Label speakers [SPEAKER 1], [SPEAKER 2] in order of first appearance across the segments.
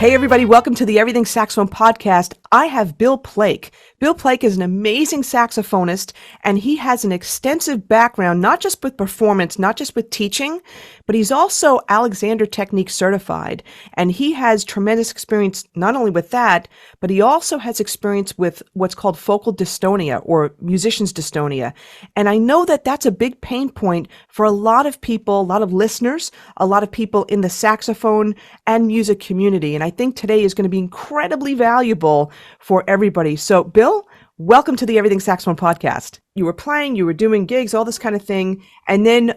[SPEAKER 1] Hey everybody, welcome to the Everything Saxophone Podcast. I have Bill Plake. Bill Plake is an amazing saxophonist, and he has an extensive background, not just with performance, not just with teaching, but he's also Alexander Technique certified. And he has tremendous experience not only with that, but he also has experience with what's called Focal Dystonia or musician's dystonia. And I know that that's a big pain point for a lot of people, a lot of listeners, a lot of people in the saxophone and music community. And I think today is going to be incredibly valuable for everybody. So, Bill, welcome to the Everything Saxophone Podcast. You were playing, you were doing gigs, all this kind of thing, and then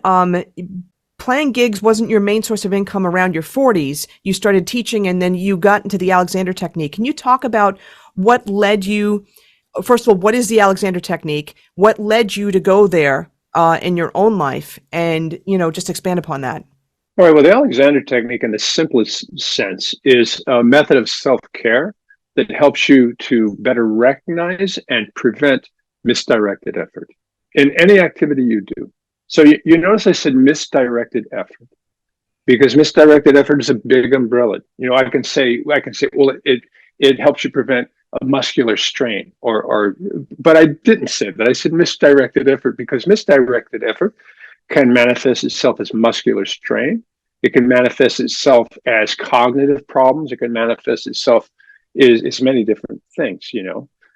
[SPEAKER 1] playing gigs wasn't your main source of income around your 40s. You started teaching, and then you got into the Alexander Technique. Can you talk about what led you, first of all, what is the Alexander Technique? What led you to go there in your own life? And, just expand upon that.
[SPEAKER 2] All right, well, the Alexander Technique in the simplest sense is a method of self-care that helps you to better recognize and prevent misdirected effort in any activity you do. So you notice I said misdirected effort because misdirected effort is a big umbrella. I can say, well, it helps you prevent a muscular strain but I didn't say that. I said misdirected effort because misdirected effort can manifest itself as muscular strain. It can manifest itself as cognitive problems. It can manifest itself as many different things,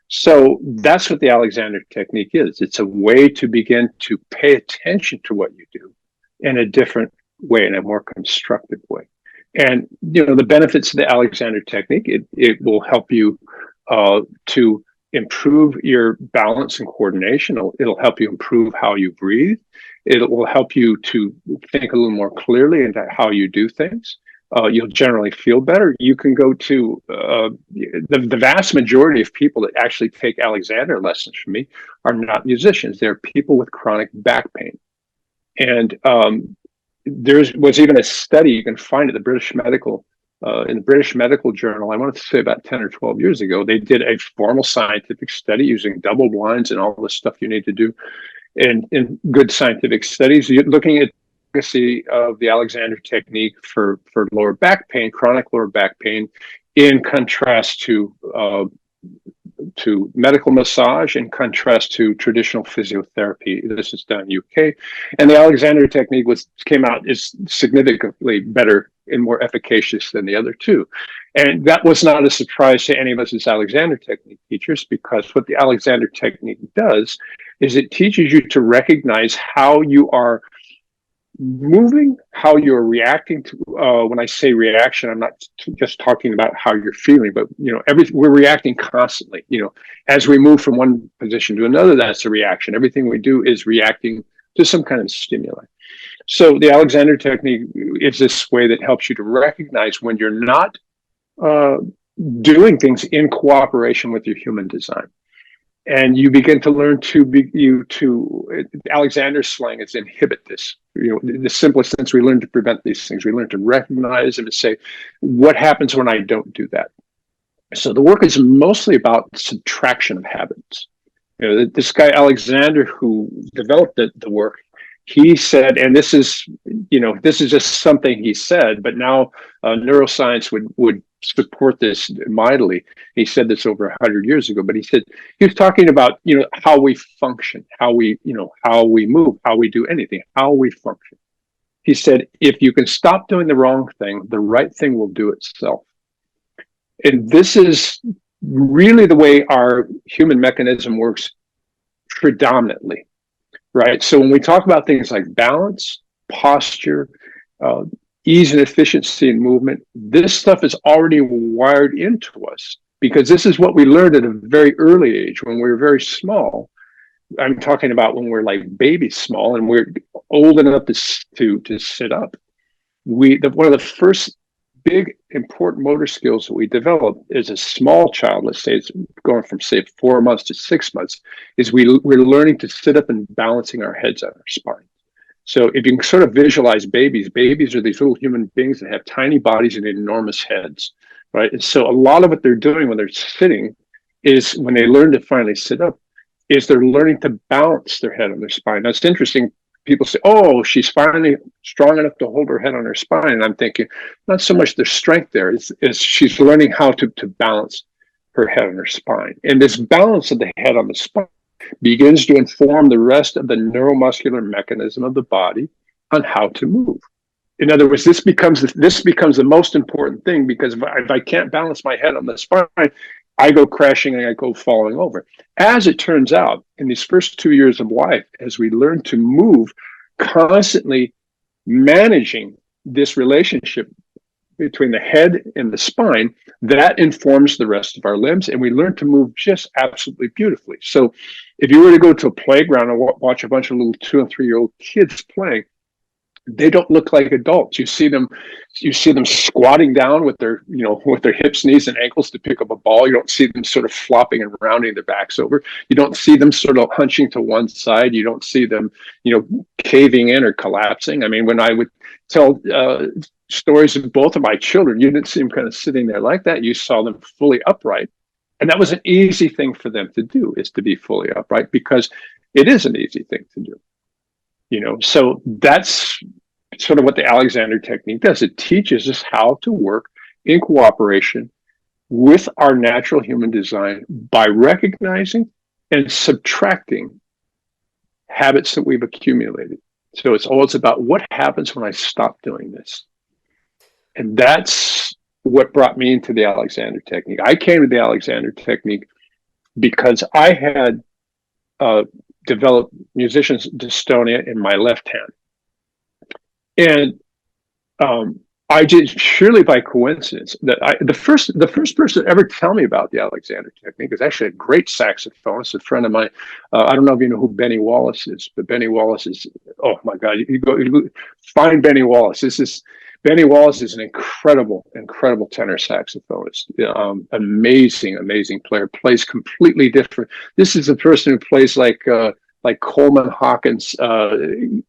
[SPEAKER 2] So that's what the Alexander Technique is. It's a way to begin to pay attention to what you do in a different way, in a more constructive way. And, the benefits of the Alexander Technique, it will help you to improve your balance and coordination. It'll help you improve how you breathe. It will help you to think a little more clearly into how you do things. You'll generally feel better. You can go to the vast majority of people that actually take Alexander lessons from me are not musicians. They're people with chronic back pain. And there was even a study you can find at the British Medical in the British Medical Journal, I want to say about 10 or 12 years ago. They did a formal scientific study using double blinds and all the stuff you need to do in good scientific studies. You're looking at the efficacy of the Alexander Technique for lower back pain, chronic lower back pain, in contrast to medical massage, in contrast to traditional physiotherapy. This is done in UK. And the Alexander Technique came out as significantly better and more efficacious than the other two. And that was not a surprise to any of us as Alexander Technique teachers, because what the Alexander Technique does is it teaches you to recognize how you are moving, how you're reacting to, when I say reaction, I'm not just talking about how you're feeling, but, we're reacting constantly, as we move from one position to another, that's a reaction. Everything we do is reacting to some kind of stimuli. So the Alexander Technique is this way that helps you to recognize when you're not doing things in cooperation with your human design. And you begin to learn Alexander's slang is inhibit this. The simplest sense, we learn to prevent these things. We learn to recognize them and say, what happens when I don't do that? So the work is mostly about subtraction of habits. This guy, Alexander, who developed the work, he said, and this is just something he said, but now neuroscience would support this mightily. He said this over 100 years ago, but he was talking about, how we function, how we move, how we do anything, how we function. He said, if you can stop doing the wrong thing, the right thing will do itself. And this is really the way our human mechanism works predominantly, right? So when we talk about things like balance, posture, ease and efficiency in movement, this stuff is already wired into us because this is what we learned at a very early age when we were very small. I'm talking about when we're like baby small and we're old enough to sit up. One of the first big important motor skills that we develop as a small child, let's say it's going from say 4 months to 6 months, is we're learning to sit up and balancing our heads on our spine. So if you can sort of visualize babies are these little human beings that have tiny bodies and enormous heads, right? And so a lot of what they're doing when they're sitting is when they learn to finally sit up, is they're learning to balance their head on their spine. Now it's interesting, people say, "Oh, she's finally strong enough to hold her head on her spine." And I'm thinking, not so much the strength there, is she's learning how to balance her head on her spine. And this balance of the head on the spine begins to inform the rest of the neuromuscular mechanism of the body on how to move. In other words, this becomes the most important thing, because if I can't balance my head on the spine, I go crashing and I go falling over. As it turns out, in these first 2 years of life, as we learn to move, constantly managing this relationship between the head and the spine, that informs the rest of our limbs, and we learn to move just absolutely beautifully. So if you were to go to a playground and watch a bunch of little 2 and 3 year old kids playing, they don't look like adults. You see them squatting down with their hips, knees, and ankles to pick up a ball. You don't see them sort of flopping and rounding their backs over. You don't see them sort of hunching to one side. You don't see them, caving in or collapsing. I mean, when I would tell stories of both of my children, you didn't see them kind of sitting there like that. You saw them fully upright. And that was an easy thing for them to do, is to be fully upright, because it is an easy thing to do. So that's sort of what the Alexander technique does. It teaches us how to work in cooperation with our natural human design by recognizing and subtracting habits that we've accumulated. So it's always about what happens when I stop doing this. And that's what brought me into the Alexander technique. I came to the Alexander technique because I had developed musician's dystonia in my left hand. And I did, surely by coincidence, that the first person to ever tell me about the Alexander technique is actually a great saxophonist, a friend of mine. I don't know if you know who Benny Wallace is, but Benny Wallace is, oh my God, you find Benny Wallace. Benny Wallace is an incredible tenor saxophonist. Amazing player. Plays completely different. This is a person who plays like Coleman Hawkins, 2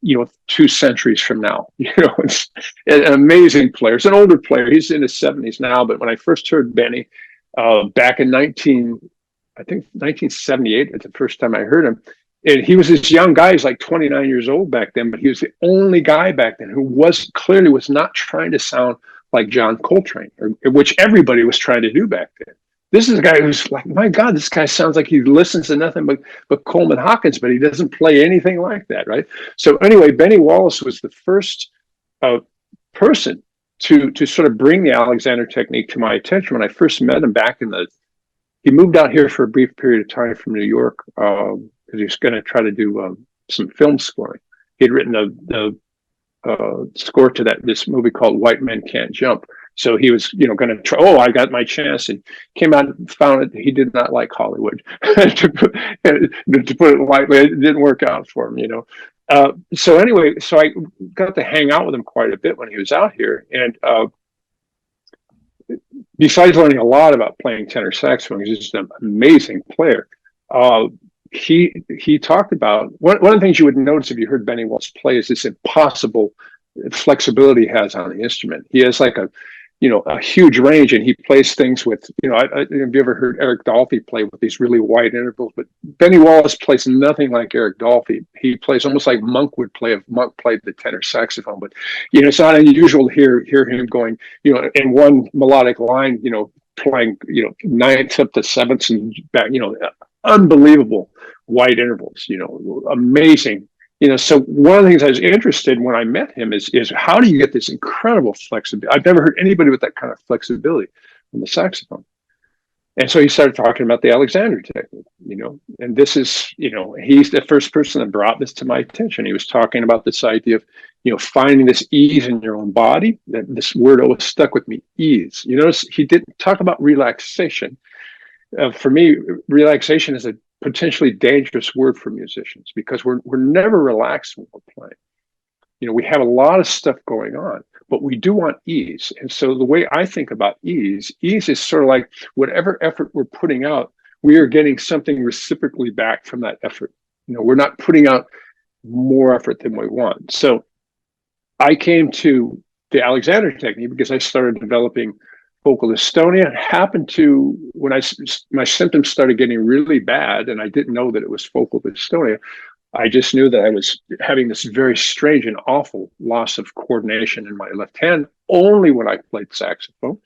[SPEAKER 2] centuries from now. It's an amazing player. It's an older player. He's in his 70s now. But when I first heard Benny back in 1978, it's the first time I heard him. And he was this young guy. He's like 29 years old back then, but he was the only guy back then who was not trying to sound like John Coltrane, which everybody was trying to do back then. This is a guy who's like, my God, this guy sounds like he listens to nothing but Coleman Hawkins, but he doesn't play anything like that, right? So anyway, Benny Wallace was the first person to sort of bring the Alexander technique to my attention. When I first met him back he moved out here for a brief period of time from New York, because he was going to try to do some film scoring. He had written the score to this movie called White Men Can't Jump. So he was, going to try. Oh, I got my chance, and came out and found that he did not like Hollywood. to put it lightly, it didn't work out for him. So anyway, so I got to hang out with him quite a bit when he was out here, and besides learning a lot about playing tenor saxophone, he's just an amazing player. He talked about one of the things you would notice if you heard Benny Wallace play is this impossible flexibility he has on the instrument. He has like a huge range, and he plays things with, have you ever heard Eric Dolphy play with these really wide intervals? But Benny Wallace plays nothing like Eric Dolphy. He plays almost like Monk would play if Monk played the tenor saxophone. But, it's not unusual to hear him going, in one melodic line, playing, ninths up to sevenths and back, unbelievable wide intervals, amazing. So one of the things I was interested in when I met him is how do you get this incredible flexibility? I've never heard anybody with that kind of flexibility on the saxophone. And so he started talking about the Alexander technique, and this is, he's the first person that brought this to my attention. He was talking about this idea of, finding this ease in your own body. That this word always stuck with me, ease. You notice he didn't talk about relaxation. For me, relaxation is a potentially dangerous word for musicians, because we're never relaxed when we're playing. We have a lot of stuff going on, but we do want ease. And so the way I think about ease is sort of like whatever effort we're putting out, we are getting something reciprocally back from that effort. We're not putting out more effort than we want. So I came to the Alexander technique because I started developing Focal Dystonia. Happened to, when my symptoms started getting really bad, and I didn't know that it was Focal Dystonia, I just knew that I was having this very strange and awful loss of coordination in my left hand only when I played saxophone.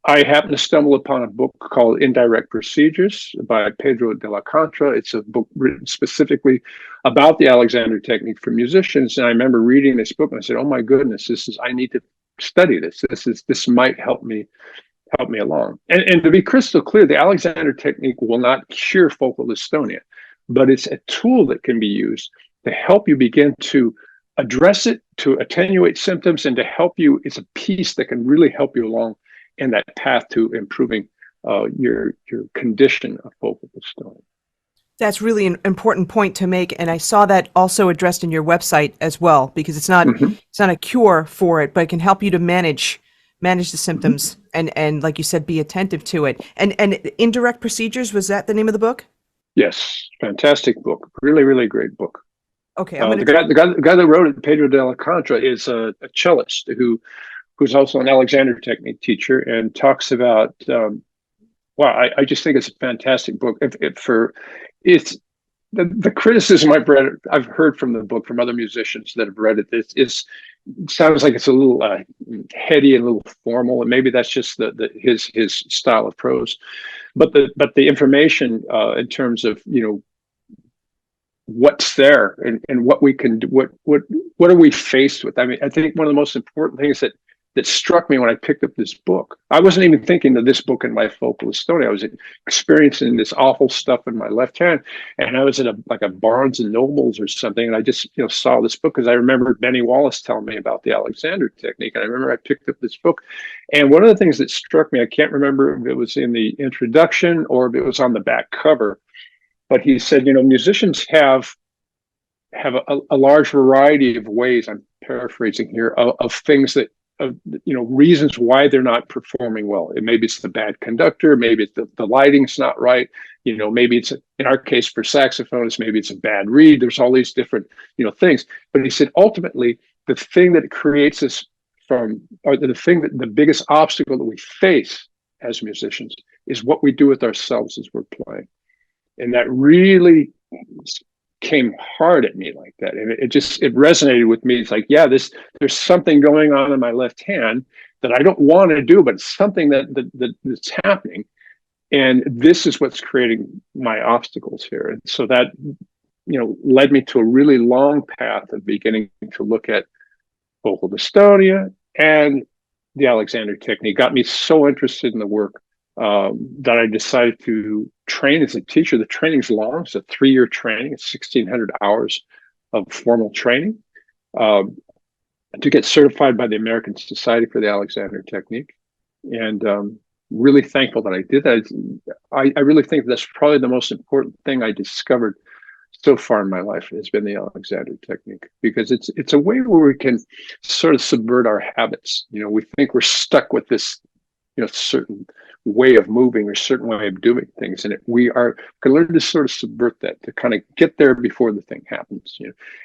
[SPEAKER 2] I happened to stumble upon a book called Indirect Procedures by Pedro de la Contra. It's a book written specifically about the Alexander technique for musicians. And I remember reading this book and I said, "Oh my goodness, I need to study this. This might help me along." And to be crystal clear, the Alexander technique will not cure focal dystonia, but it's a tool that can be used to help you begin to address it, to attenuate symptoms, and to help you. It's a piece that can really help you along in that path to improving your condition of focal dystonia.
[SPEAKER 1] That's really an important point to make, and I saw that also addressed in your website as well, because it's not a cure for it, but it can help you to manage the symptoms and like you said, be attentive to it. And Indirect Procedures, was that the name of the book?
[SPEAKER 2] Yes, fantastic book, really, really great book.
[SPEAKER 1] Okay,
[SPEAKER 2] the guy that wrote it, Pedro de la Contra, is a cellist who's also an Alexander technique teacher, and talks about, I just think it's a fantastic book. It's the criticism I've heard from the book from other musicians that have read it, it sounds like it's a little heady and a little formal, and maybe that's just his style of prose. But the information in terms of what's there and what we can do, what are we faced with? I mean, I think one of the most important things that struck me when I picked up this book, I wasn't even thinking of this book in my focal dystonia. I was experiencing this awful stuff in my left hand, and I was at a Barnes and Nobles or something, and I just saw this book because I remember Benny Wallace telling me about the Alexander technique, and I remember I picked up this book, and one of the things that struck me, I can't remember if it was in the introduction or if it was on the back cover, but he said, musicians have a large variety of ways, I'm paraphrasing here, of things that reasons why they're not performing well. Maybe it's the bad conductor, maybe it's the lighting's not right, maybe it's in our case for saxophonists, maybe it's a bad reed. There's all these different things. But he said ultimately the thing that creates us the biggest obstacle that we face as musicians is what we do with ourselves as we're playing. And that really came hard at me like that, and it resonated with me. It's like, there's something going on in my left hand that I don't want to do, but it's something that's happening, and this is what's creating my obstacles here. And so that led me to a really long path of beginning to look at focal dystonia and the Alexander technique. Got me so interested in the work that I decided to train as a teacher. The training's long. It's a 3-year training. It's 1,600 hours of formal training to get certified by the American Society for the Alexander Technique. And really thankful that I did that. I really think that's probably the most important thing I discovered so far in my life has been the Alexander technique, because it's a way where we can sort of subvert our habits. We think we're stuck with this certain way of moving or certain way of doing things, and we can learn to sort of subvert that, to kind of get there before the thing happens.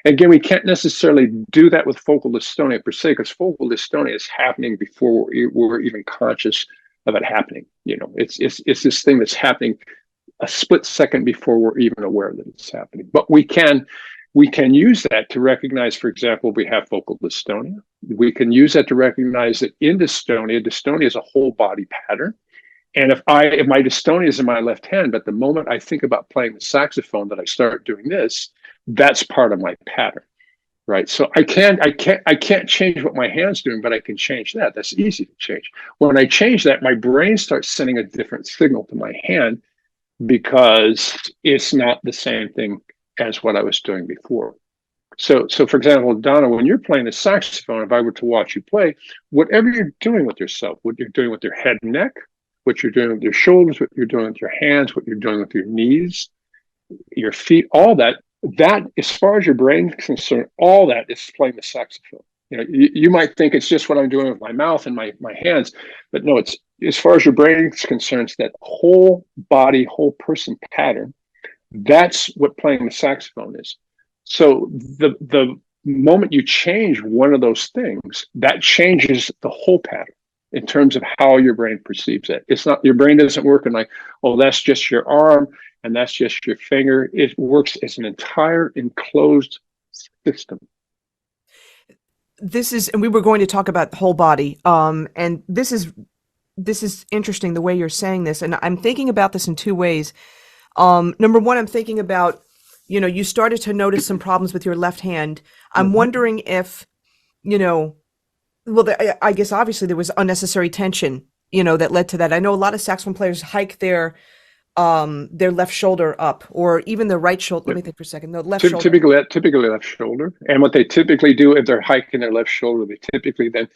[SPEAKER 2] Again, we can't necessarily do that with focal dystonia per se, because focal dystonia is happening before we're even conscious of it happening. It's this thing that's happening a split second before we're even aware that it's happening. But we can use that to recognize, for example, we have focal dystonia. We can use that to recognize that in dystonia is a whole body pattern. And if my dystonia is in my left hand, but the moment I think about playing the saxophone that I start doing this, that's part of my pattern, right? So I can't change what my hand's doing, but I can change that. That's easy to change. When I change that, my brain starts sending a different signal to my hand, because it's not the same thing as what I was doing before. So for example, Donna, when you're playing the saxophone, if I were to watch you play, whatever you're doing with yourself, what you're doing with your head and neck, what you're doing with your shoulders, what you're doing with your hands, what you're doing with your knees, your feet, all that, as far as your brain is concerned, all that is playing the saxophone. You might think it's just what I'm doing with my mouth and my hands, but no, it's, as far as your brain is concerned, it's that whole body, whole person pattern. That's what playing the saxophone is. So the moment you change one of those things, that changes the whole pattern in terms of how your brain perceives it. It's not, your brain doesn't work in like, oh, that's just your arm. and that's just your finger. It works as an entire enclosed system.
[SPEAKER 1] And we were going to talk about the whole body. And this is interesting the way you're saying this. And I'm thinking about this in two ways. Number one, I'm thinking about, you started to notice some problems with your left hand. I'm wondering if, I guess obviously there was unnecessary tension, that led to that. I know a lot of saxophone players hike their left shoulder up, or even the right shoulder. Let me think for a second. No, left shoulder.
[SPEAKER 2] Typically left shoulder. And what they typically do if they're hiking their left shoulder, they typically then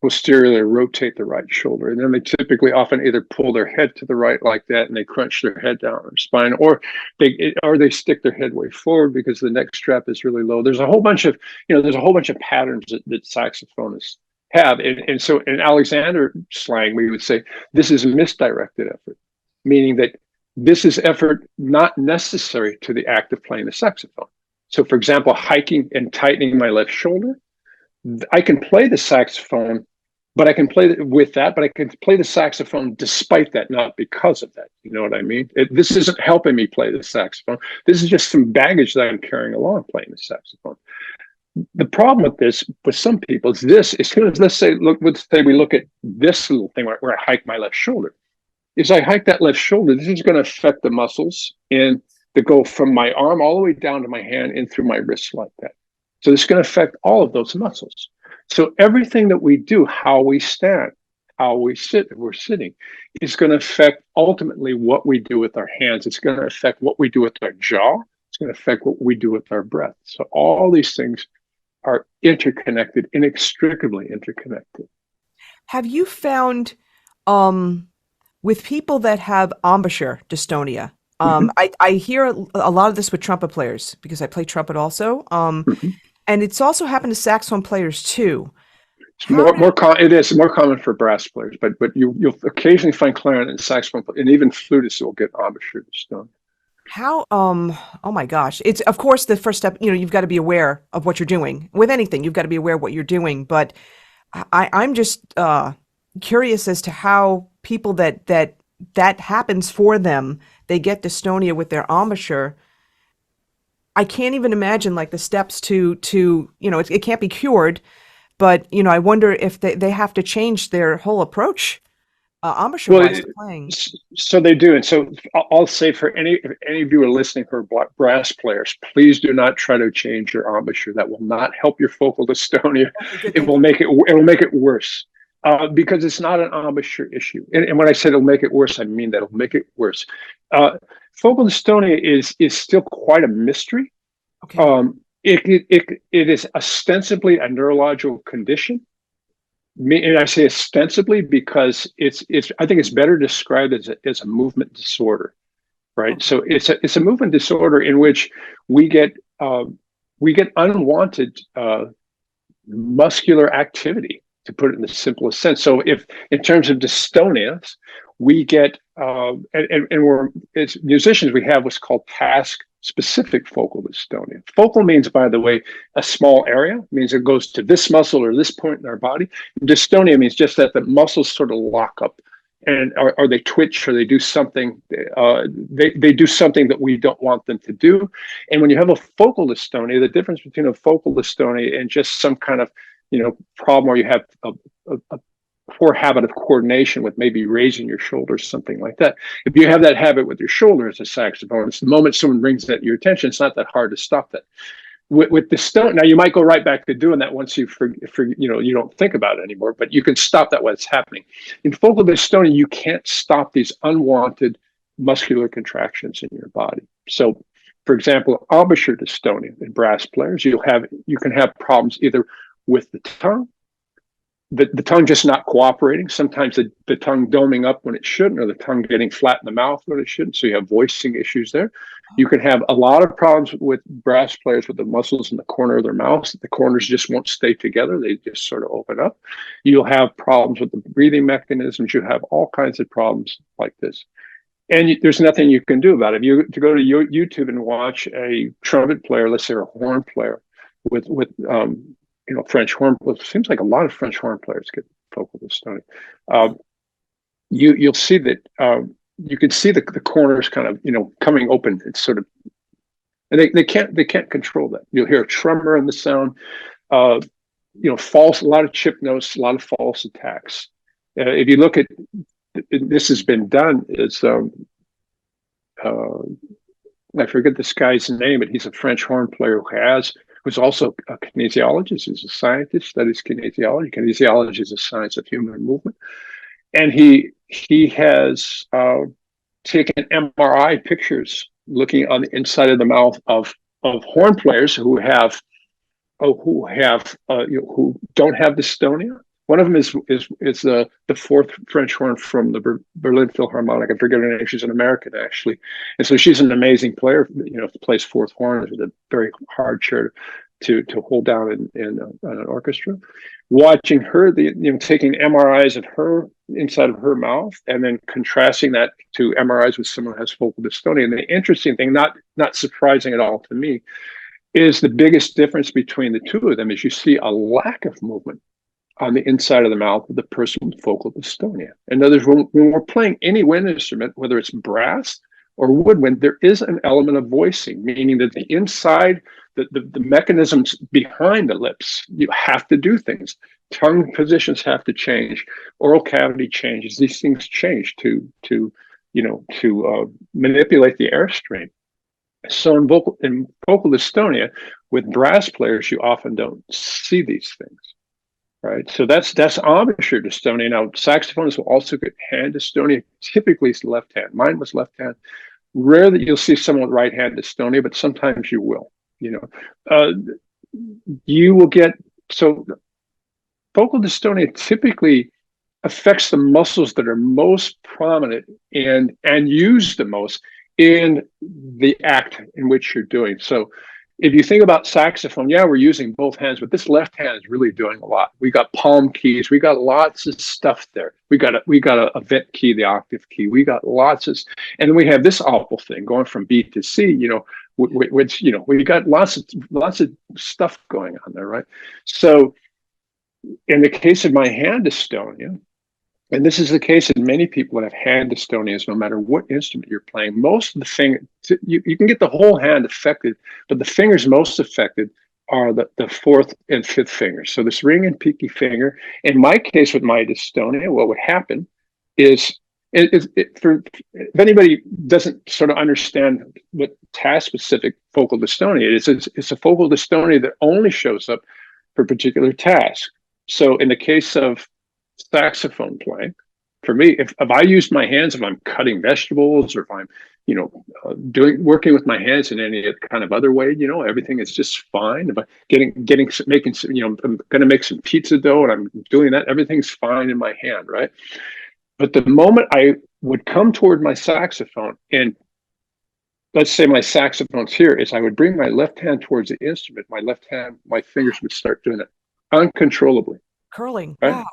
[SPEAKER 2] posteriorly rotate the right shoulder. And then they typically often either pull their head to the right like that and they crunch their head down on their spine, or they stick their head way forward because the neck strap is really low. There's a whole bunch of, patterns that saxophonists have. And so in Alexander slang, we would say this is misdirected effort, meaning that this is effort not necessary to the act of playing the saxophone. So for example, hiking and tightening my left shoulder, I can play the saxophone, but I can play with that, but I can play the saxophone despite that, not because of that. You know what I mean? This isn't helping me play the saxophone. This is just some baggage that I'm carrying along playing the saxophone. The problem with this, with some people, is this, as soon as, let's say we look at this little thing where I hike my left shoulder. As I hike that left shoulder, this is going to affect the muscles that go from my arm all the way down to my hand and through my wrist like that. So this is going to affect all of those muscles. So everything that we do, how we stand, how we sit, if we're sitting, is going to affect ultimately what we do with our hands. It's going to affect what we do with our jaw. It's going to affect what we do with our breath. So all these things are interconnected, inextricably interconnected.
[SPEAKER 1] Have you found with people that have embouchure dystonia, I hear a lot of this with trumpet players because I play trumpet also. And it's also happened to saxophone players too.
[SPEAKER 2] It is more common for brass players, but you'll occasionally find clarinet and saxophone, and even flutists will get embouchure dystonia.
[SPEAKER 1] How, oh my gosh. It's, of course, the first step, you've got to be aware of what you're doing. With anything, you've got to be aware of what you're doing. But I'm just curious as to how people that happens for them, they get dystonia with their embouchure. I can't even imagine like the steps to it can't be cured, but I wonder if they have to change their whole approach embouchure-wise to playing.
[SPEAKER 2] So they do, and so I'll say for if any of you are listening who are brass players, please do not try to change your embouchure. That will not help your focal dystonia. It will make it worse. Because it's not an embouchure issue. And when I said it'll make it worse, I mean that it'll make it worse. Focal dystonia is still quite a mystery.
[SPEAKER 1] Okay.
[SPEAKER 2] It is ostensibly a neurological condition. And I say ostensibly because I think it's better described as a movement disorder, right? Okay. So it's a movement disorder in which we get unwanted muscular activity, to put it in the simplest sense. So if in terms of dystonias, we get, as musicians, we have what's called task-specific focal dystonia. Focal means, by the way, a small area. It means it goes to this muscle or this point in our body. Dystonia means just that the muscles sort of lock up, and or they twitch, or they do something. They do something that we don't want them to do. And when you have a focal dystonia, the difference between a focal dystonia and just some kind of problem where you have a poor habit of coordination with maybe raising your shoulders, something like that. If you have that habit with your shoulder as a saxophonist, the moment someone brings that to your attention, it's not that hard to stop that. With dystonia, now you might go right back to doing that once you you don't think about it anymore, but you can stop that when it's happening. In focal dystonia, you can't stop these unwanted muscular contractions in your body. So, for example, embouchure dystonia in brass players, you can have problems either with the tongue, the tongue just not cooperating. Sometimes the tongue doming up when it shouldn't, or the tongue getting flat in the mouth when it shouldn't. So you have voicing issues there. You can have a lot of problems with brass players with the muscles in the corner of their mouths. The corners just won't stay together. They just sort of open up. You'll have problems with the breathing mechanisms. You have all kinds of problems like this. And there's nothing you can do about it. If you to go to YouTube and watch a trumpet player, let's say a horn player with French horn. Well, it seems like a lot of French horn players get focal dystonia. You'll see that you can see the corners kind of, coming open. It's sort of, and they can't control that. You'll hear a tremor in the sound, false, a lot of chip notes, a lot of false attacks. If you look at, this has been done, it's, I forget this guy's name, but he's a French horn player who's also a kinesiologist. He's a scientist, studies kinesiology. Kinesiology is a science of human movement. And he has taken MRI pictures looking on the inside of the mouth of horn players who don't have dystonia. One of them is the fourth French horn from the Berlin Philharmonic. I forget her name. She's an American, actually, and so she's an amazing player. Plays fourth horn with a very hard chair to hold down in an orchestra. Watching her, taking MRIs of her inside of her mouth, and then contrasting that to MRIs with someone who has focal dystonia. And the interesting thing, not surprising at all to me, is the biggest difference between the two of them is you see a lack of movement on the inside of the mouth of the person with focal dystonia. In other words, when we're playing any wind instrument, whether it's brass or woodwind, there is an element of voicing, meaning that the inside, the mechanisms behind the lips, you have to do things. Tongue positions have to change. Oral cavity changes. These things change to manipulate the airstream. So in focal dystonia, with brass players, you often don't see these things. Right, so that's embouchure dystonia. Now, saxophonists will also get hand dystonia. Typically, it's left hand. Mine was left hand. Rare that you'll see someone with right hand dystonia, but sometimes you will. You will get, so focal dystonia typically affects the muscles that are most prominent and used the most in the act in which you're doing. So if you think about saxophone, we're using both hands, but this left hand is really doing a lot. We got palm keys. We got lots of stuff there. We got a vent key, the octave key. We got and then we have this awful thing going from B to C. Which we got lots of stuff going on there, right? So in the case of my hand dystonia, and this is the case in many people that have hand dystonias, no matter what instrument you're playing, most of the finger, you can get the whole hand affected, but the fingers most affected are the fourth and fifth fingers. So this ring and pinky finger. In my case with my dystonia, what would happen is, if anybody doesn't sort of understand what task-specific focal dystonia is, it's a focal dystonia that only shows up for a particular task. So in the case of saxophone playing, for me, if I use my hands, if I'm cutting vegetables or if I'm, working with my hands in any kind of other way, everything is just fine. If I'm making some, I'm going to make some pizza dough and I'm doing that, everything's fine in my hand, right? But the moment I would come toward my saxophone, and let's say my saxophone's here, is I would bring my left hand towards the instrument, my fingers would start doing it uncontrollably.
[SPEAKER 1] Curling.
[SPEAKER 2] Right?
[SPEAKER 1] Wow.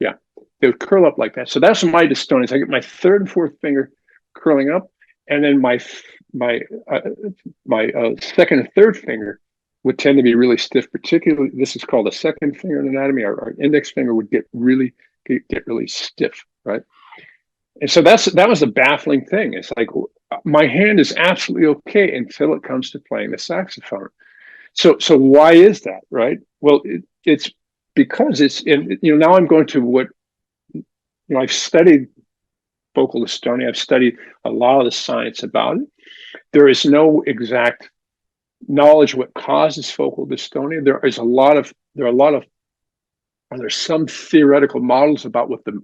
[SPEAKER 2] Yeah, they would curl up like that. So that's my dystonia. I get my third and fourth finger curling up, and then my second and third finger would tend to be really stiff. Particularly, this is called a second finger in anatomy. Our index finger would get really stiff, right? And so that was the baffling thing. It's like my hand is absolutely okay until it comes to playing the saxophone. So why is that, right? Well, it's because it's in, now I'm going to what, I've studied focal dystonia. I've studied a lot of the science about it. There is no exact knowledge what causes focal dystonia. There's some theoretical models about what the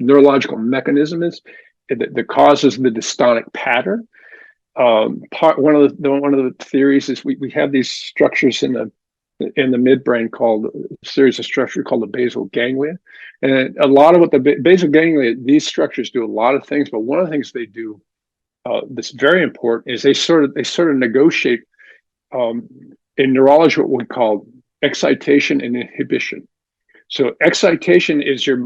[SPEAKER 2] neurological mechanism is that causes the dystonic pattern. One of the theories is we have these structures in the midbrain called a series of structures called the basal ganglia, and a lot of what the basal ganglia, these structures do a lot of things, but one of the things they do that's very important is they sort of negotiate in neurology what we call excitation and inhibition. So excitation is your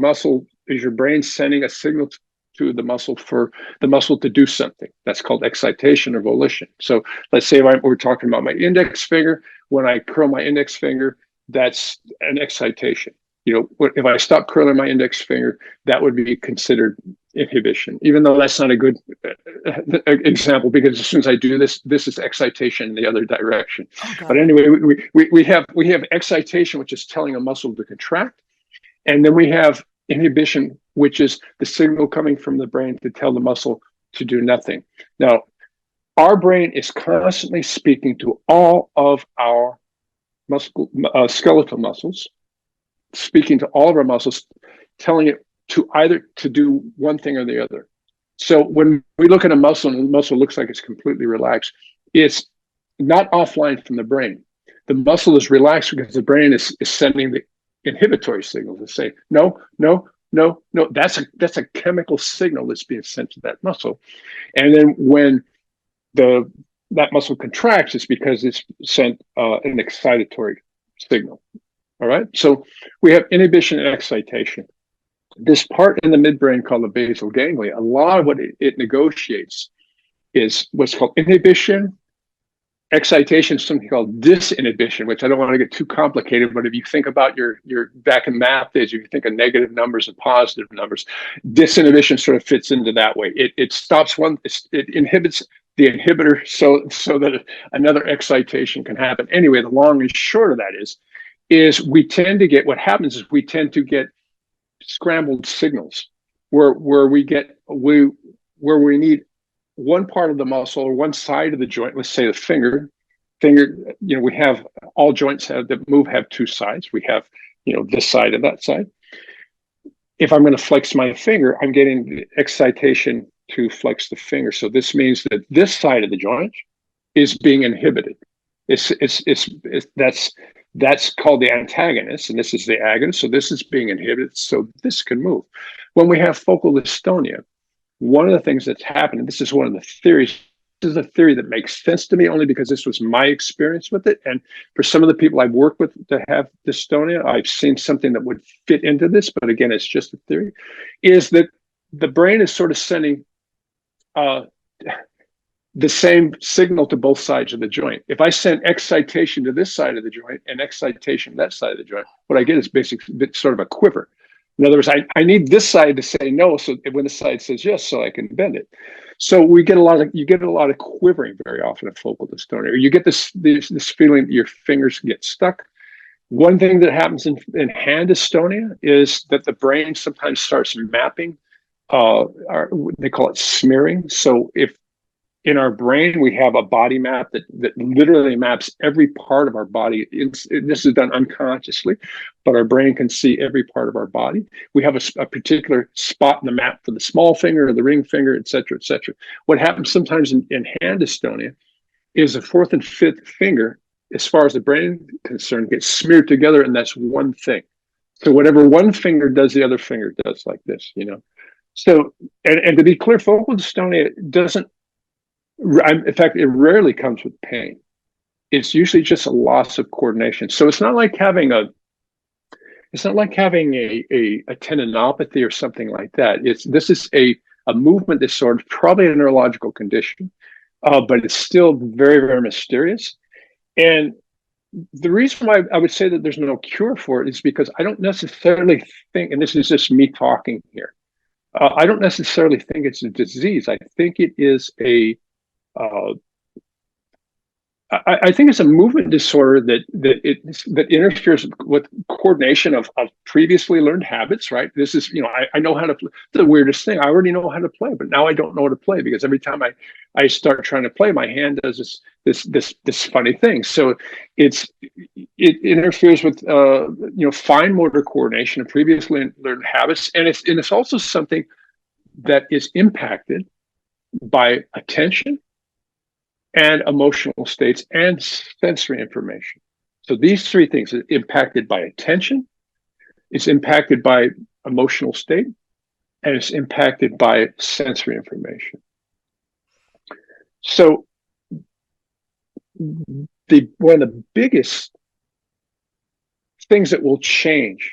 [SPEAKER 2] brain sending a signal to the muscle for the muscle to do something. That's called excitation or volition. So let's say we're talking about my index finger. When I curl my index finger, that's an excitation. If I stop curling my index finger, that would be considered inhibition, even though that's not a good example, because as soon as I do this, this is excitation in the other direction.
[SPEAKER 1] Oh, got
[SPEAKER 2] But
[SPEAKER 1] it.
[SPEAKER 2] anyway, we have excitation, which is telling a muscle to contract, and then we have inhibition, which is the signal coming from the brain to tell the muscle to do nothing. Now, our brain is constantly speaking to all of our skeletal muscles, speaking to all of our muscles, telling it to either to do one thing or the other. So when we look at a muscle and the muscle looks like it's completely relaxed, it's not offline from the brain. The muscle is relaxed because the brain is sending the inhibitory signal to say, no, no, no, no. That's a chemical signal that's being sent to that muscle. And then when that muscle contracts, it's because it's sent an excitatory signal. All right. So we have inhibition and excitation. This part in the midbrain called the basal ganglia, a lot of what it negotiates is what's called inhibition, excitation, something called disinhibition, which I don't want to get too complicated, but if you think about your back in math days, if you think of negative numbers and positive numbers, disinhibition sort of fits into that way. It stops it inhibits the inhibitor so that another excitation can happen. Anyway, the long and short of that is we tend to get, what happens is we tend to get scrambled signals where we need one part of the muscle or one side of the joint, let's say the finger, we have, all joints that move have two sides. We have, this side and that side. If I'm going to flex my finger, I'm getting the excitation to flex the finger. So this means that this side of the joint is being inhibited. That's called the antagonist, and this is the agonist. So this is being inhibited, so this can move. When we have focal dystonia, one of the things that's happening, this is one of the theories, this is a theory that makes sense to me only because this was my experience with it. And for some of the people I've worked with that have dystonia, I've seen something that would fit into this, but again, it's just a theory, is that the brain is sort of sending the same signal to both sides of the joint. If I send excitation to this side of the joint and excitation to that side of the joint, what I get is basically sort of a quiver. In other words, I need this side to say no, so when the side says yes, so I can bend it. So you get a lot of quivering very often in focal dystonia. Or you get this feeling that your fingers get stuck. One thing that happens in hand dystonia is that the brain sometimes starts mapping. They call it smearing. So if in our brain, we have a body map that literally maps every part of our body. This is done unconsciously, but our brain can see every part of our body. We have a particular spot in the map for the small finger or the ring finger, et cetera, et cetera. What happens sometimes in hand dystonia is the fourth and fifth finger, as far as the brain is concerned, gets smeared together, and that's one thing. So whatever one finger does, the other finger does, like this, So, and to be clear, focal dystonia doesn't, in fact, it rarely comes with pain. It's usually just a loss of coordination. So it's not like having a tendinopathy or something like that. This is a movement disorder, probably a neurological condition, but it's still very, very mysterious. And the reason why I would say that there's no cure for it is because I don't necessarily think, and this is just me talking here, I don't necessarily think it's a disease. I think it is I think it's a movement disorder that interferes with coordination of previously learned habits, right? This is, I know how to play. The weirdest thing, I already know how to play, but now I don't know how to play because every time I start trying to play, my hand does this funny thing. So it interferes with fine motor coordination of previously learned habits, and it's also something that is impacted by attention and emotional states and sensory information. So these three things are impacted by attention, it's impacted by emotional state, and it's impacted by sensory information. So one of the biggest things that will change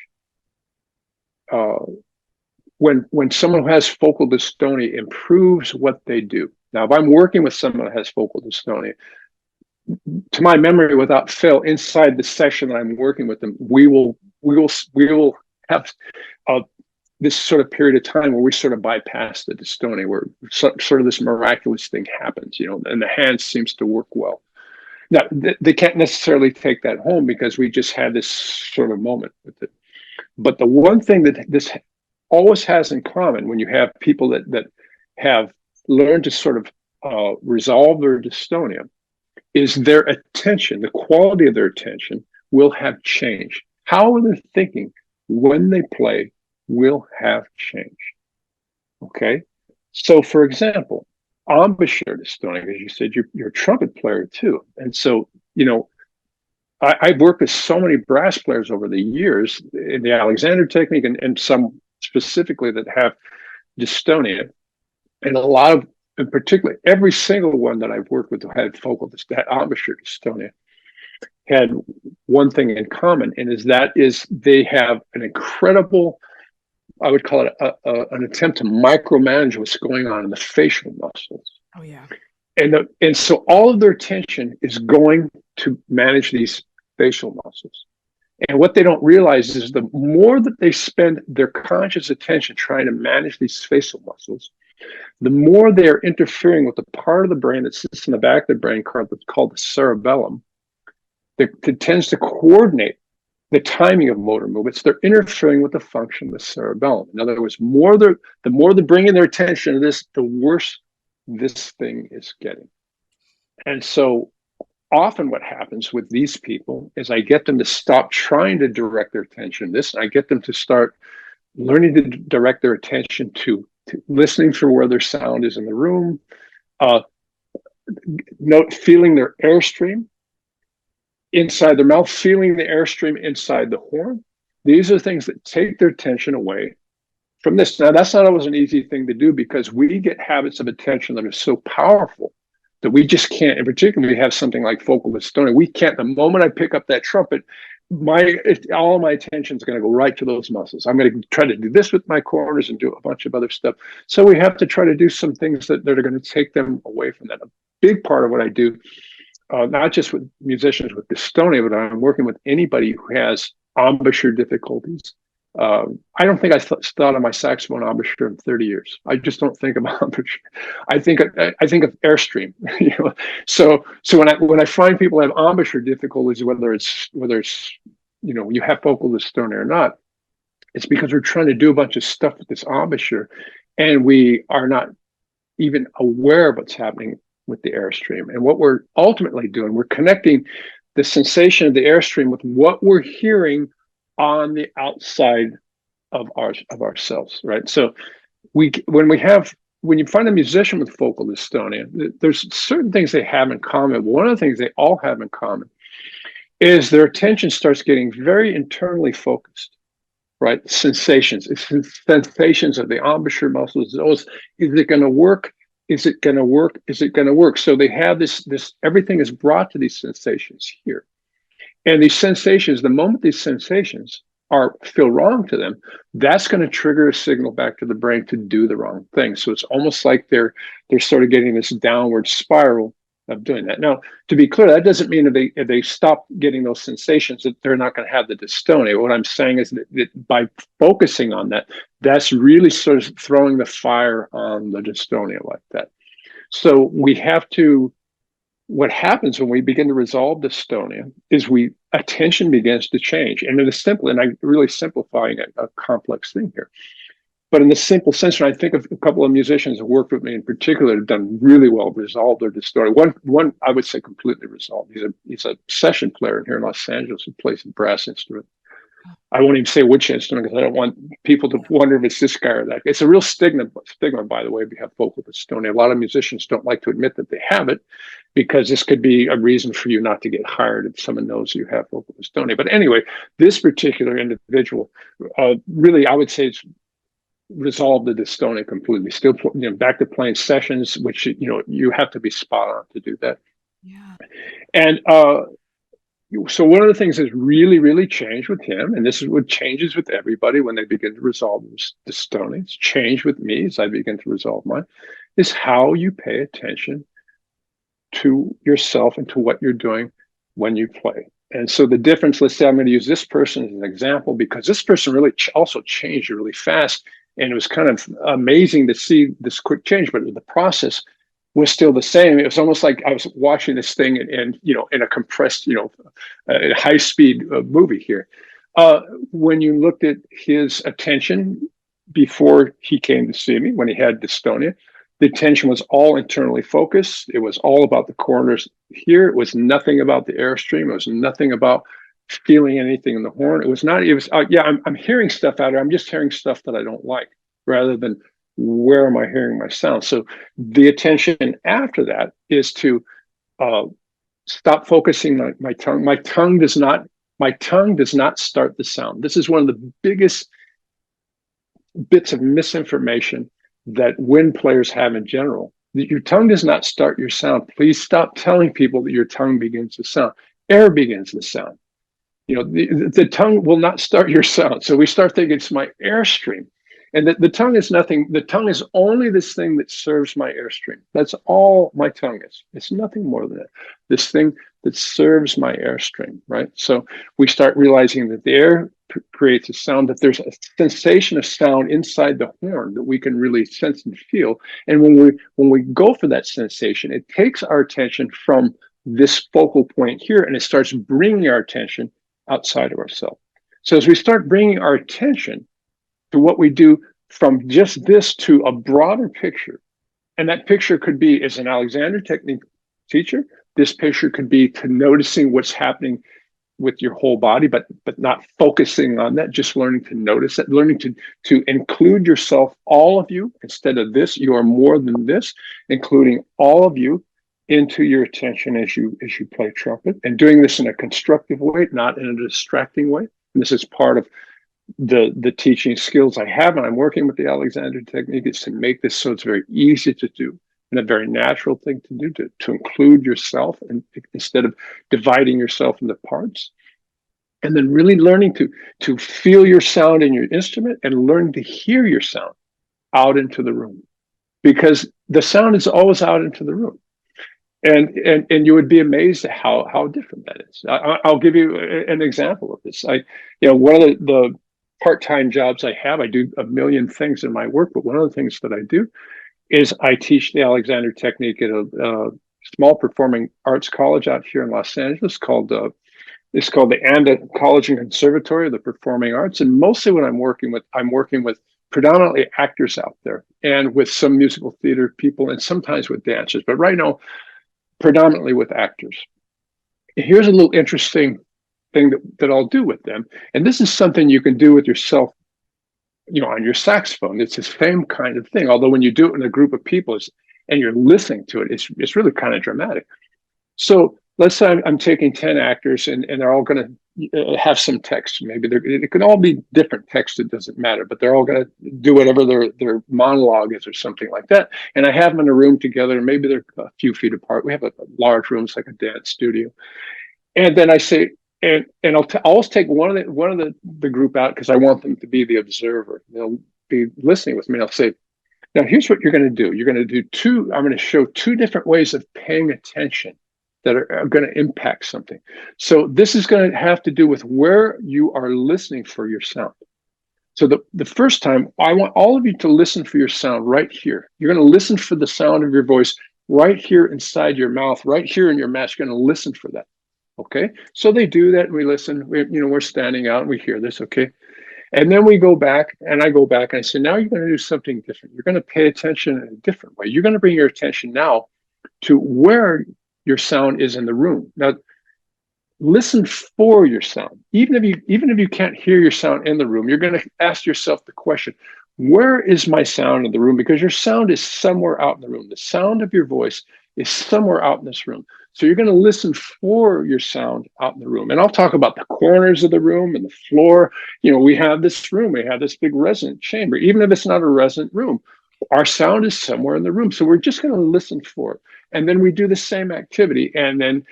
[SPEAKER 2] when someone who has focal dystonia improves what they do. Now, if I'm working with someone who has focal dystonia, to my memory, without fail, inside the session that I'm working with them, we will have this sort of period of time where we sort of bypass the dystonia, where sort of this miraculous thing happens, and the hand seems to work well. Now, they can't necessarily take that home because we just had this sort of moment with it. But the one thing that this always has in common when you have people that have learned to sort of resolve their dystonia is their attention, the quality of their attention will have changed. How they're thinking when they play will have changed. Okay? So, for example, embouchure dystonia, as you said, you're a trumpet player too. And so, I've worked with so many brass players over the years in the Alexander technique and some specifically that have dystonia. And a lot of, in particular, every single one that I've worked with who had that embouchure dystonia had one thing in common, and is they have an incredible, I would call it an attempt to micromanage what's going on in the facial muscles.
[SPEAKER 1] Oh, yeah.
[SPEAKER 2] And so all of their attention is going to manage these facial muscles. And what they don't realize is the more that they spend their conscious attention trying to manage these facial muscles, the more they're interfering with the part of the brain that sits in the back of the brain called the cerebellum that tends to coordinate the timing of motor movements. They're interfering with the function of the cerebellum. In other words, the more they're bringing their attention to this, the worse this thing is getting. And so often what happens with these people is I get them to stop trying to direct their attention to this. And I get them to start learning to direct their attention to listening for where their sound is in the room, feeling their airstream inside their mouth, feeling the airstream inside the horn. These are things that take their attention away from this. Now, that's not always an easy thing to do because we get habits of attention that are so powerful that we just can't, in particular, we have something like focal dystonia. We can't, the moment I pick up that trumpet, all of my attention is going to go right to those muscles. I'm going to try to do this with my corners and do a bunch of other stuff. So we have to try to do some things that are going to take them away from that. A big part of what I do, not just with musicians with dystonia, but I'm working with anybody who has embouchure difficulties. I don't think I thought of my saxophone embouchure in 30 years. I just don't think of embouchure. I think of airstream. So when I find people have embouchure difficulties, whether it's you have focal dystonia or not, it's because we're trying to do a bunch of stuff with this embouchure, and we are not even aware of what's happening with the airstream. And what we're ultimately doing, we're connecting the sensation of the airstream with what we're hearing on the outside of ourselves, right? So when you find a musician with focal dystonia, there's certain things they have in common. One of the things they all have in common is their attention starts getting very internally focused, right? Sensations. It's sensations of the embouchure muscles. Is it going to work? Is it going to work? Is it going to work? So they have this, everything is brought to these sensations here. And these sensations, the moment these sensations feel wrong to them, that's going to trigger a signal back to the brain to do the wrong thing. So it's almost like they're sort of getting this downward spiral of doing that. Now, to be clear, that doesn't mean if they stop getting those sensations that they're not going to have the dystonia. What I'm saying is that by focusing on that, that's really sort of throwing the fire on the dystonia like that. So what happens when we begin to resolve dystonia is attention begins to change. And I'm really simplifying a complex thing here. But in the simple sense, when I think of a couple of musicians who worked with me in particular, have done really well, resolved their dystonia. One I would say completely resolved. He's a session player here in Los Angeles who plays a brass instrument. I won't even say which instrument because I don't want people to wonder if it's this guy or that. It's a real stigma, by the way, if you have focal dystonia. A lot of musicians don't like to admit that they have it because this could be a reason for you not to get hired if someone knows you have focal dystonia. But anyway, this particular individual, really, I would say it's resolved the dystonia completely. Still, back to playing sessions, which, you have to be spot on to do that.
[SPEAKER 1] Yeah.
[SPEAKER 2] And, so one of the things that's really, really changed with him, and this is what changes with everybody when they begin to resolve dystonia, it's changed with me as I begin to resolve mine, is how you pay attention to yourself and to what you're doing when you play. And so the difference, let's say I'm going to use this person as an example, because this person really also changed really fast. And it was kind of amazing to see this quick change, but the process was still the same. It was almost like I was watching this thing in a compressed, high speed movie here. When you looked at his attention before he came to see me, when he had dystonia, the attention was all internally focused. It was all about the corners here. It was nothing about the airstream. It was nothing about feeling anything in the horn. It was not, it was, I'm hearing stuff out there. I'm just hearing stuff that I don't like, rather than where am I hearing my sound? So the attention after that is to stop focusing on my tongue. My tongue does not start the sound. This is one of the biggest bits of misinformation that wind players have in general. Your tongue does not start your sound. Please stop telling people that your tongue begins the sound. Air begins the sound. The tongue will not start your sound. So we start thinking it's my airstream. And the tongue is nothing. The tongue is only this thing that serves my airstream. That's all my tongue is. It's nothing more than that. This thing that serves my airstream, right? So we start realizing that the air creates a sound, that there's a sensation of sound inside the horn that we can really sense and feel. And when we go for that sensation, it takes our attention from this focal point here, and it starts bringing our attention outside of ourselves. So as we start bringing our attention to what we do from just this to a broader picture, and that picture could be, as an Alexander Technique teacher, this picture could be to noticing what's happening with your whole body, but not focusing on that, just learning to notice that, learning to include yourself, all of you, instead of this. You are more than this, including all of you into your attention as you play trumpet, and doing this in a constructive way, not in a distracting way. And this is part of the teaching skills I have, and I'm working with the Alexander Technique, is to make this so it's very easy to do and a very natural thing to do, to include yourself, and instead of dividing yourself into parts. And then really learning to feel your sound in your instrument, and learn to hear your sound out into the room, because the sound is always out into the room. And you would be amazed at how different that is. I'll give you an example of this. One of the part-time jobs I have, I do a million things in my work, but one of the things that I do is I teach the Alexander Technique at a small performing arts college out here in Los Angeles called it's called the ANDA College and Conservatory of the Performing Arts. And mostly when I'm working with predominantly actors out there, and with some musical theater people, and sometimes with dancers, but right now predominantly with actors. Here's a little interesting thing that I'll do with them. And this is something you can do with yourself, on your saxophone. It's the same kind of thing. Although when you do it in a group of people and you're listening to it, it's really kind of dramatic. So let's say I'm taking 10 actors, and they're all going to have some text. Maybe it can all be different text. It doesn't matter, but they're all going to do whatever their monologue is or something like that. And I have them in a room together, and maybe they're a few feet apart. We have a large room. It's like a dance studio. And then I say, and I'll always take one of the group out, because I want them to be the observer. They'll be listening with me. And I'll say, now here's what you're going to do. You're going to do I'm going to show two different ways of paying attention that are going to impact something. So this is going to have to do with where you are listening for your sound. So the first time, I want all of you to listen for your sound right here. You're going to listen for the sound of your voice right here inside your mouth, right here in your mouth. You're going to listen for that. Okay, so they do that, and we listen. We're standing out, and we hear this. Okay, and then we go back, and I go back, and I say, now you're going to do something different. You're going to pay attention in a different way. You're going to bring your attention now to where your sound is in the room. Now, listen for your sound. Even if you can't hear your sound in the room, you're going to ask yourself the question, where is my sound in the room? Because your sound is somewhere out in the room. The sound of your voice is somewhere out in this room. So you're going to listen for your sound out in the room. And I'll talk about the corners of the room and the floor. We have this room. We have this big resonant chamber. Even if it's not a resonant room, our sound is somewhere in the room. So we're just going to listen for it. And then we do the same activity. And then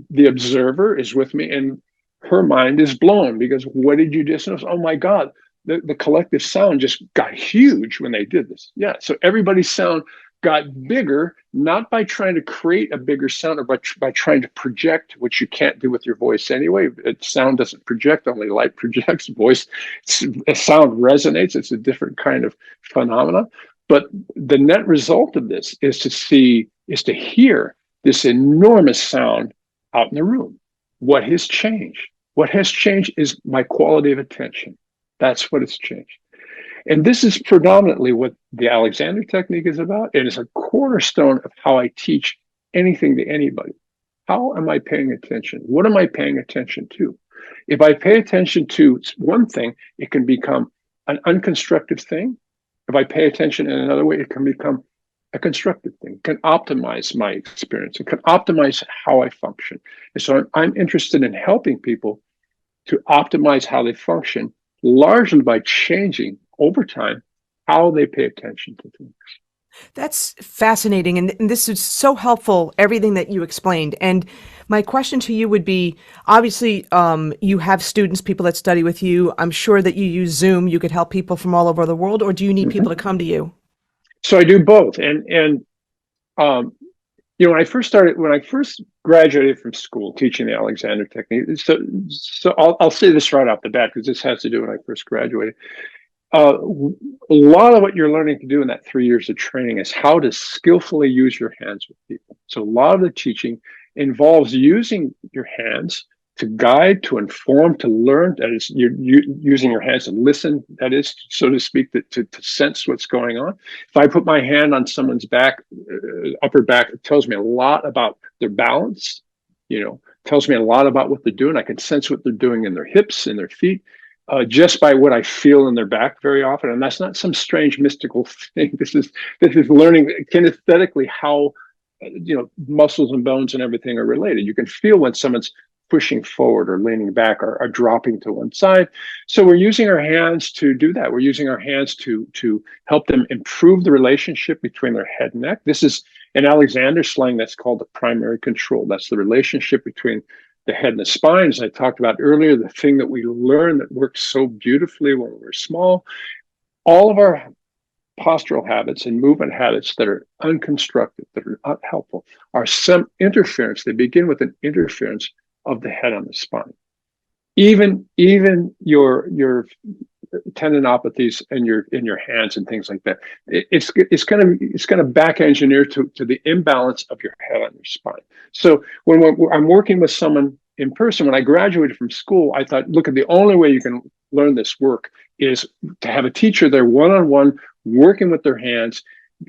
[SPEAKER 2] the observer is with me, and her mind is blown, because what did you just notice? Oh my God, the collective sound just got huge when they did this. Yeah. So everybody's sound got bigger, not by trying to create a bigger sound or by trying to project, which you can't do with your voice anyway. Sound doesn't project, only light projects. Voice, sound resonates. It's a different kind of phenomena. But the net result of this is to hear this enormous sound out in the room. What has changed? What has changed is my quality of attention. That's what has changed. And this is predominantly what the Alexander technique is about. It is a cornerstone of how I teach anything to anybody. How am I paying attention? What am I paying attention to? If I pay attention to one thing, it can become an unconstructive thing. If I pay attention in another way, it can become a constructive thing. It can optimize my experience. It can optimize how I function. And so I'm interested in helping people to optimize how they function, largely by changing over time how they pay attention to things.
[SPEAKER 1] That's fascinating. And this is so helpful, everything that you explained. And my question to you would be, obviously, you have students, people that study with you. I'm sure that you use Zoom. You could help people from all over the world, or do you need people to come to you?
[SPEAKER 2] So I do both. And when I first graduated from school teaching the Alexander technique, so I'll say this right off the bat, because this has to do when I first graduated. A lot of what you're learning to do in that 3 years of training is how to skillfully use your hands with people. So a lot of the teaching involves using your hands to guide, to inform, to learn. That is, you're using your hands to listen, that is, so to speak, to sense what's going on. If I put my hand on someone's back, upper back, it tells me a lot about their balance, tells me a lot about what they're doing. I can sense what they're doing in their hips, in their feet. Just by what I feel in their back very often. And that's not some strange mystical thing. This is learning kinesthetically how, muscles and bones and everything are related. You can feel when someone's pushing forward or leaning back or dropping to one side. So we're using our hands to do that. We're using our hands to help them improve the relationship between their head and neck. This is, in Alexander slang, that's called the primary control. That's the relationship between the head and the spine, as I talked about earlier, the thing that we learn that works so beautifully when we're small. All of our postural habits and movement habits that are unconstructive, that are not helpful, are some interference. They begin with an interference of the head on the spine. Even your tendinopathies in your hands and things like that. It's going to back engineer to the imbalance of your head on your spine. So when I'm working with someone in person, when I graduated from school, I thought, look, the only way you can learn this work is to have a teacher there one-on-one, working with their hands,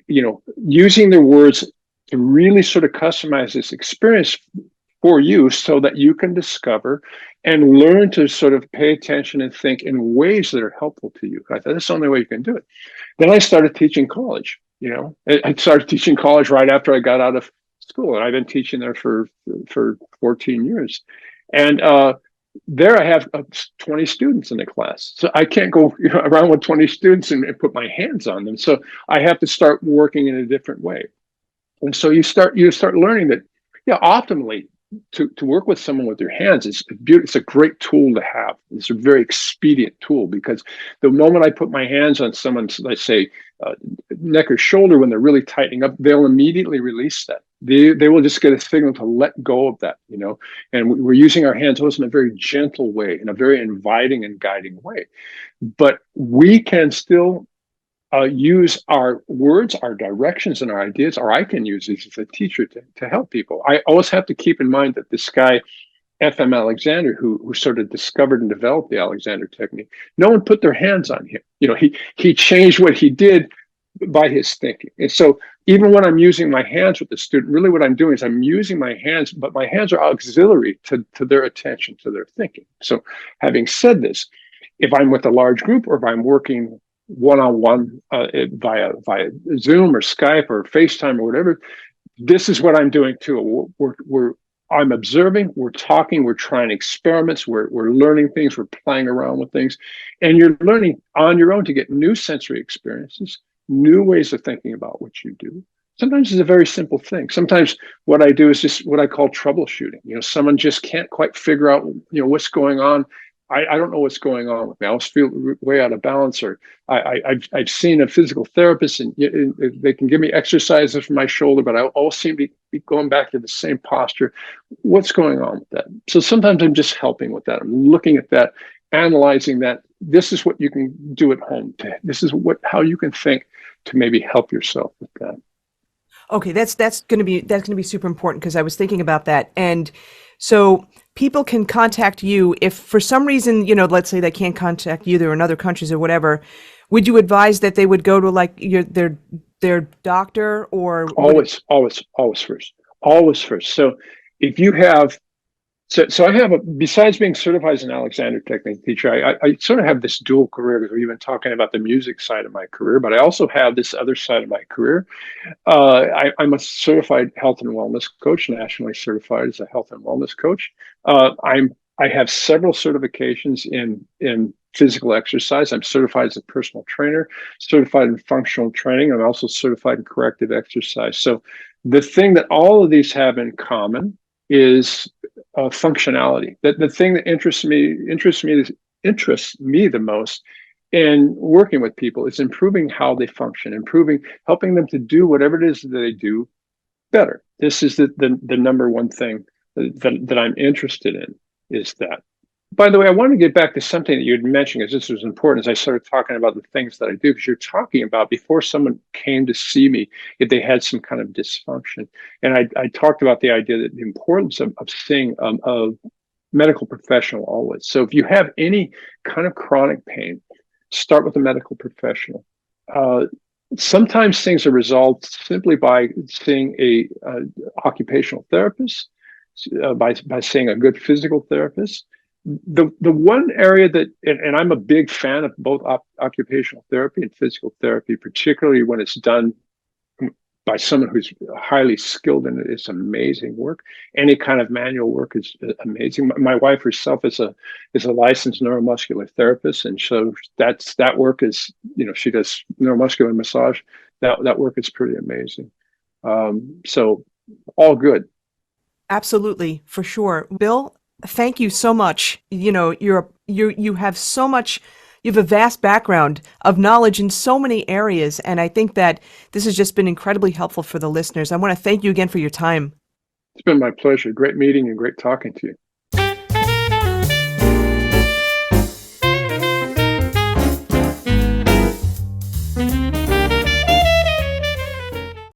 [SPEAKER 2] using their words to really sort of customize this experience for you so that you can discover and learn to sort of pay attention and think in ways that are helpful to you. I thought that's the only way you can do it. Then I started teaching college. I started teaching college right after I got out of school, and I've been teaching there for 14 years. And there I have 20 students in the class. So I can't go around with 20 students and put my hands on them. So I have to start working in a different way. And so you start learning that, optimally, to work with someone with your hands is beautiful. It's a great tool to have. It's a very expedient tool, because the moment I put my hands on someone's, let's say, neck or shoulder, when they're really tightening up, they'll immediately release that. They will just get a signal to let go of that, and we're using our hands in a very gentle way, in a very inviting and guiding way. But we can still use our words, our directions, and our ideas, or I can use these as a teacher to help people. I always have to keep in mind that this guy, F.M. Alexander, who sort of discovered and developed the Alexander technique, no one put their hands on him. He changed what he did by his thinking. And so even when I'm using my hands with the student, really what I'm doing is I'm using my hands, but my hands are auxiliary to their attention, to their thinking. So having said this, if I'm with a large group, or if I'm working one-on-one via Zoom or Skype or FaceTime or whatever, this is what I'm doing too. I'm observing, we're talking, we're trying experiments, we're learning things, we're playing around with things, and you're learning on your own to get new sensory experiences, new ways of thinking about what you do. Sometimes it's a very simple thing. Sometimes what I do is just what I call troubleshooting. Someone just can't quite figure out, what's going on. I don't know what's going on with me. I always feel way out of balance, or I've seen a physical therapist and they can give me exercises for my shoulder, but I always seem to be going back to the same posture. What's going on with that? So sometimes I'm just helping with that. I'm looking at that, analyzing that. This is what you can do at home. This is how you can think to maybe help yourself with that.
[SPEAKER 1] Okay, that's going to be super important, because I was thinking about that. And so people can contact you if for some reason, let's say they can't contact you, they're in other countries or whatever. Would you advise that they would go to like their doctor, or
[SPEAKER 2] always first? So if you have, so I have besides being certified as an Alexander Technique teacher, I sort of have this dual career, because we've been talking about the music side of my career, but I also have this other side of my career. I'm a certified health and wellness coach, nationally certified as a health and wellness coach. I have several certifications in physical exercise. I'm certified as a personal trainer, certified in functional training. I'm also certified in corrective exercise. So the thing that all of these have in common is functionality. The thing that interests me the most in working with people is improving how they function, helping them to do whatever it is that they do better. This is the number one thing that I'm interested in, is that. By the way, I want to get back to something that you had mentioned, because this was important as I started talking about the things that I do, because you're talking about before someone came to see me, if they had some kind of dysfunction. And I talked about the idea that the importance of seeing a medical professional always. So if you have any kind of chronic pain, start with a medical professional. Sometimes things are resolved simply by seeing a occupational therapist, by seeing a good physical therapist. The one area that, and I'm a big fan of both occupational therapy and physical therapy, particularly when it's done by someone who's highly skilled in it, it's amazing work. Any kind of manual work is amazing. My wife herself is a licensed neuromuscular therapist, and so that work is, she does neuromuscular massage. That work is pretty amazing. So all good.
[SPEAKER 1] Absolutely, for sure. Bill, thank you so much. You have so much, you have a vast background of knowledge in so many areas, and I think that this has just been incredibly helpful for the listeners. I want to thank you again for your time.
[SPEAKER 2] It's been my pleasure. Great meeting and great talking to you.